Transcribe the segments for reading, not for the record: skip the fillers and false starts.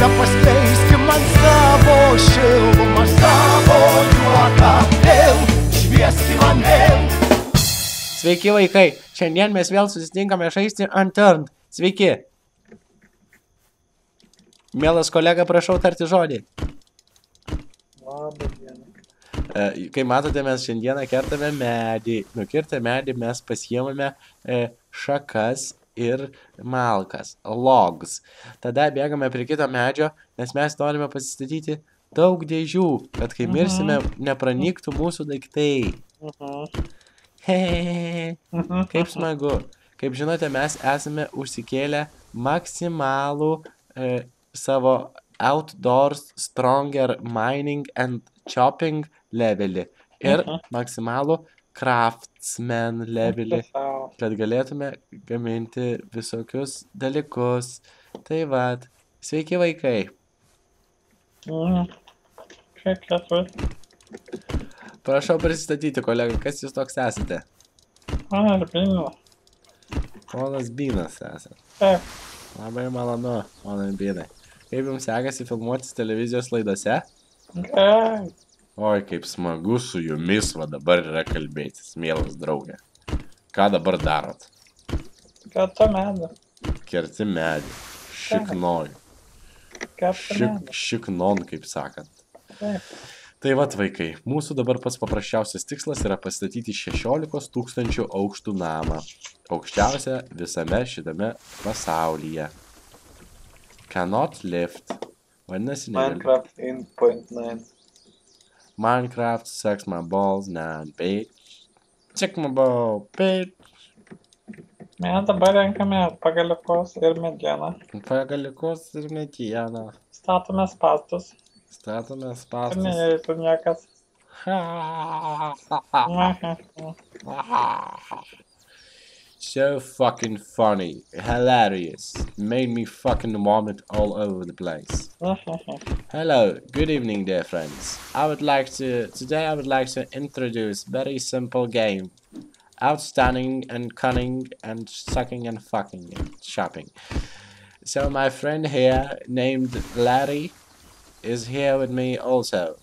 Paskleiski man savo šilumą, savo juoką vėl, švieski man vėl. Sveiki vaikai, šiandien mes vėl susitinkame žaisti Unturned. Sveiki. Mielas kolega, prašau tarti žodį. Labą dieną. Kai matote, mes šiandieną kertame medį. Nukirtę medį mes pasiėmame šakas ir malkas, logs. Tada bėgame prie kito medžio, nes mes norime pasistatyti daug dėžių, kad kai mirsime, nepranyktų mūsų daiktai. Kaip smagu. Kaip žinote, mes esame užsikėlę maksimalų savo Outdoors Stronger Mining and Chopping levelį ir maksimalų Craftsman levelį, kad galėtume gaminti visokius dalykus. Tai vat, sveiki vaikai. Prašau prisistatyti, kolega, kas jūs toks esate? Ponas Bynas esate. Labai malonu, ponai Bynai. Kaip jums sekasi filmuotis televizijos laidose? Oi, kaip smagu su jumis va dabar yra kalbėtis, mielas draugė. Ką dabar darot? Kerta medį. Kerti medį. Šiknoju. Šiknon, kaip sakant. Tai vat, vaikai, mūsų dabar pats paprasčiausias tikslas yra pastatyti 16 000 aukštų namą. Aukščiausią visame šitame pasaulyje. Cannot lift. Vadinasi, Minecraft 1.9. Minecraft sucks my balls now, bitch. Check my ball, bitch. Mes dabar renkame pagaliukus ir medieną. Pagaliukus ir medieną. Statome spąstus. Statome Ir spąstus. neįeitų niekas. So fucking funny. Hilarious. Made me fucking vomit all over the place. Hello, good evening dear friends. Today I would like to introduce very simple game. Outstanding and cunning and sucking and fucking and shopping. So my friend here named Larry is here with me also.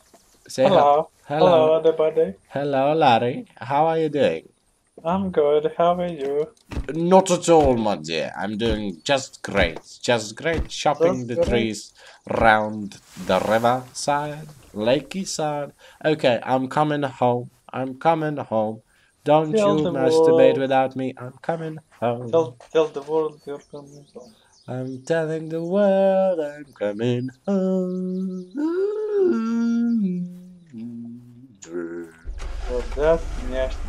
Say Hello. Hello. Hello, everybody. Hello Larry, how are you doing? I'm good. How are you? Not at all, my dear. I'm doing just great. Just great shopping Just the great. trees round the river side, lakey side. Okay, I'm coming home. I'm coming home. Don't Tell you the masturbate world. without me. I'm coming home. Tell the world you're coming home. I'm telling the world I'm coming home. Вот that's конечно.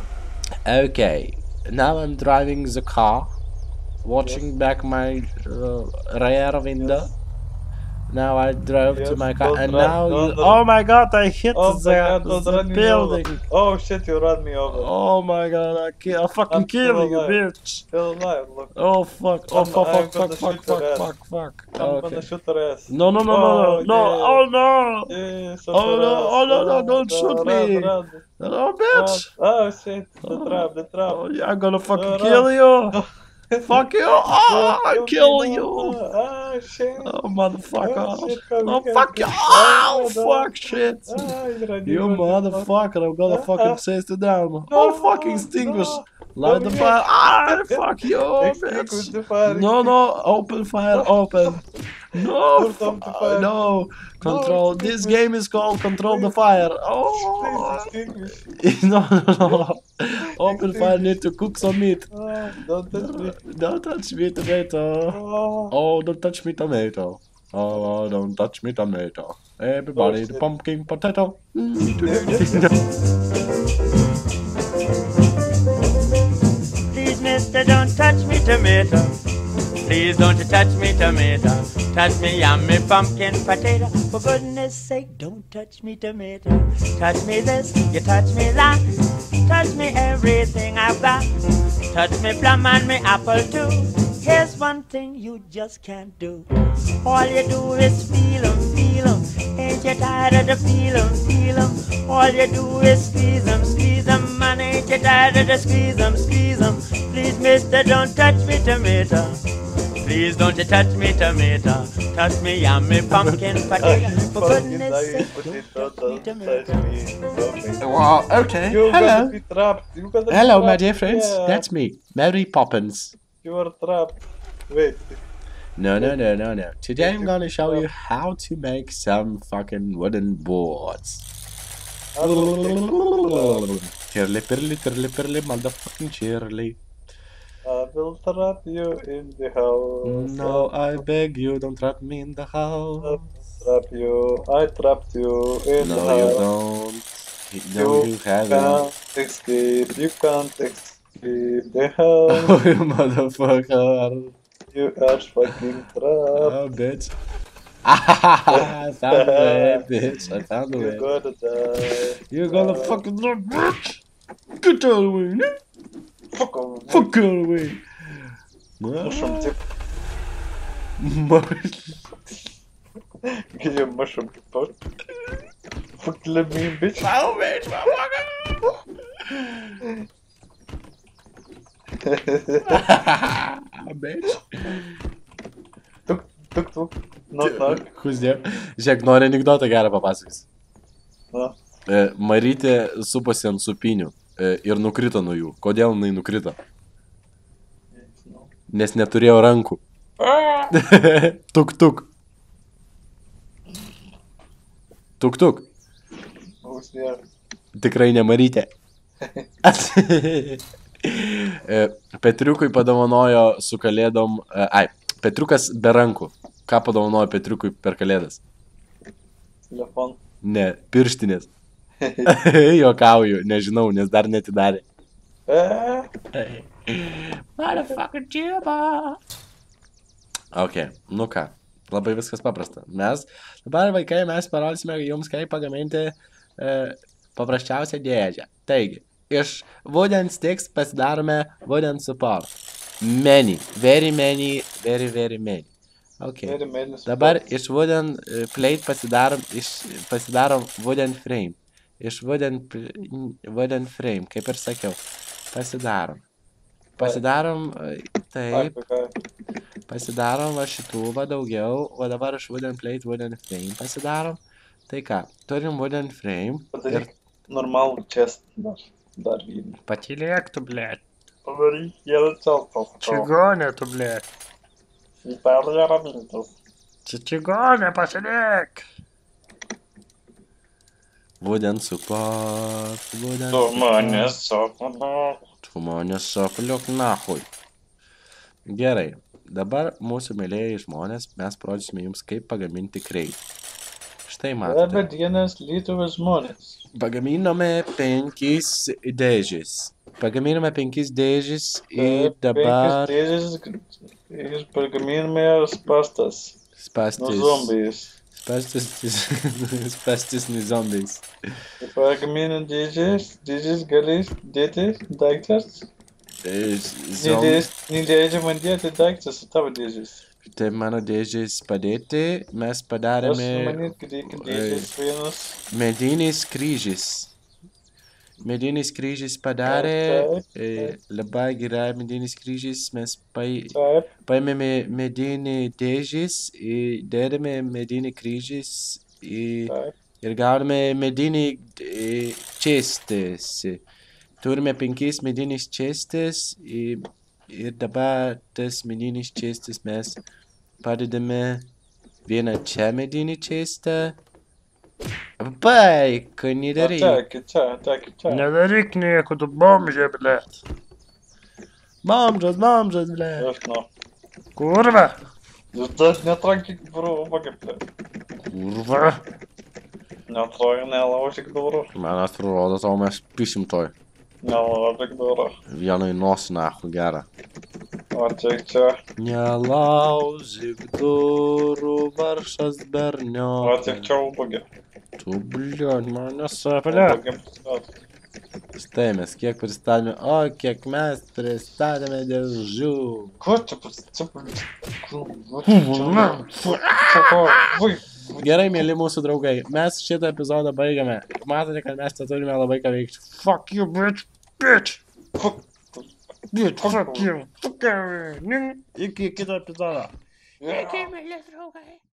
Okay, now I'm driving the car, watching back my rear window. Yes. Now I drove to Yes, my car, don't and run, now don't you... run. Oh my god, I hit Oh my God, don't the run me over. building. Oh shit, you ran me over. Oh my god, I'll fucking I'm kill still you, alive. bitch. Still alive, look. Oh fuck, oh I'm fuck, gonna shoot your ass. fuck. I'm Okay. gonna shoot her ass. No, Oh, oh no. yeah, shoot Oh, her no, ass. oh, no, don't shoot me. Run. Oh bitch. Oh shit, the Oh. trap. Oh yeah, I'm gonna fucking Run. kill you. Fuck you. Oh, I kill you. Oh shit. Oh motherfucker. Oh, shit, come Oh here, fuck you. come Oh here. fuck shit. You motherfucker, I'm gonna fucking chase you down. Oh fucking extinguish. Light the Come fire. Ah, fuck you, Extinguish bitch. the fire. No, open fire, open. No, Don't stop the fire. no. Control. This extinguish. game is called Control the Fire. Please Oh. extinguish. No. Open fire, need to cook some meat. Oh, don't touch me. Don't touch me, tomato. Oh. Oh, don't touch me, tomato. Oh, don't touch me, tomato. Everybody, the shit. pumpkin potato. Please, mister, don't touch me, tomato. Please don't you touch me, tomato. Touch me, yummy pumpkin potato. For goodness sake, don't touch me, tomato. Touch me this, you touch me that. Touch me everything I've got. Touch me plum and me apple too. Here's one thing you just can't do. All you do is feel 'em, feel 'em. Ain't you tired of the feel 'em, feel 'em? All you do is squeeze 'em, man. Ain't you tired of the squeeze 'em, squeeze 'em? Please, mister, don't touch me, tomato. Please don't you touch me tomato, touch me yummy pumpkin potato. For goodness sake, don't touch me tomato. Wow, okay. You Hello. gotta be trapped. You gotta be Hello, my trapped. dear friends. Yeah. That's me, Mary Poppins. You are trapped. Wait. No. Today I'm gonna show you how to make some fucking wooden boards. Chirly, pirly, motherfucking chirly. I will trap you in the house. No, I beg you, don't trap me in the I house. will trap you. I trapped you in the No, house. you don't. No, you haven't. Can't escape. You can't escape the house. Oh, you motherfucker. You are fucking trapped. Oh, bitch. I found the way, bitch. I found the You way. gotta die. You're gonna fucking die, bitch. Get out of the way, no? Fuck off. Fuck out of the way. Mushroom tip. Get your mushroom tip out. Fuck let me, bitch. Oh, bitch, motherfucker. Bitch. Tuk. Knock. Who's there? Žiūrėk, nori anekdotą gerą papasakos. Na. Marytė suposi ant supinių ir nukrito nuo jų. Kodėl jinai nukrito? Nes neturėjo rankų. Tuk. Who's there? Tikrai ne Marytė. Petriukui padovanojo su kalėdom... Petriukas be rankų. Ką padovanojo Petriukui per kalėdas? Telefon. Ne, pirštinės. Juokauju, nežinau, nes dar netidarė. Motherfucker džiuba. Ok, nu ką, labai viskas paprasta. Dabar vaikai, mes parodysime jums, kaip pagaminti paprasčiausią dėžę. Taigi, iš wooden sticks pasidarome wooden support. Very many. Ok. Dabar iš wooden plate pasidarom wooden frame. Iš wooden frame, kaip ir sakiau. Pasidarom taip. Pasidarom va šitų va daugiau. O dabar iš wooden plate, wooden frame pasidarom. Tai ką, turim wooden frame. Padaryk normalų chest dar vieną. Patylėk tu, blėt. Padaryk vieną čeltą. Čigonė tu, blėt. Čigonė, pasilėk. Wooden support, wooden Tu manęs sapaliok nahui. Gerai, dabar mūsų mėlėjai žmonės, mes parodysime jums, kaip pagaminti kreitį. Štai matote. Labą dienas, Lietuvos žmonės. Pagaminome 5 dėžės. Ir dabar... 5 dėžės ir pagaminome spastas. Nu zombijais. Spastis nu zombiais. Pagaminam dėžės galės dėti daiktas. Nedėžė man dėti daiktas į tavo dėžės. Tai mano dėžės padėti, mes padarėme medinis kryžis padarė, labai gerai medinis kryžis, mes paėmėme medinį dėžės, dėdame medinį kryžis ir gauname medinį čestis. Turime 5 medinis čestis ir dabar tas medinis čestis mes padedame vieną čia medinį čestą. Baik, nedaryk. Čia. Nedaryk nieko, tu bomžė, blėt. Bomžas, blėt. Aš nu. Kurva. Jūs netrankyk durų, vagė, blėt. Kurva. Nelaužyk durų. Man atrodo, tau mes pisim toj. Nelaužyk durų. Vienai nosį nahu gerą. O čia. Nelaužyk durų, varšas bernio. O čia ubagė. Tu, blėt, man nesapaliak. Štai mes kiek pristatėme, kiek mes pristatėme dėžių. Ko čia pristatėme? Gerai, mėly mūsų draugai, mes šitą epizodą baigiame. Matote, kad mes turime labai ką veikti. Fuck you, bitch! 2, 3, 4, 5, 6, 7, 8 episoder. Ikke meldes, okay?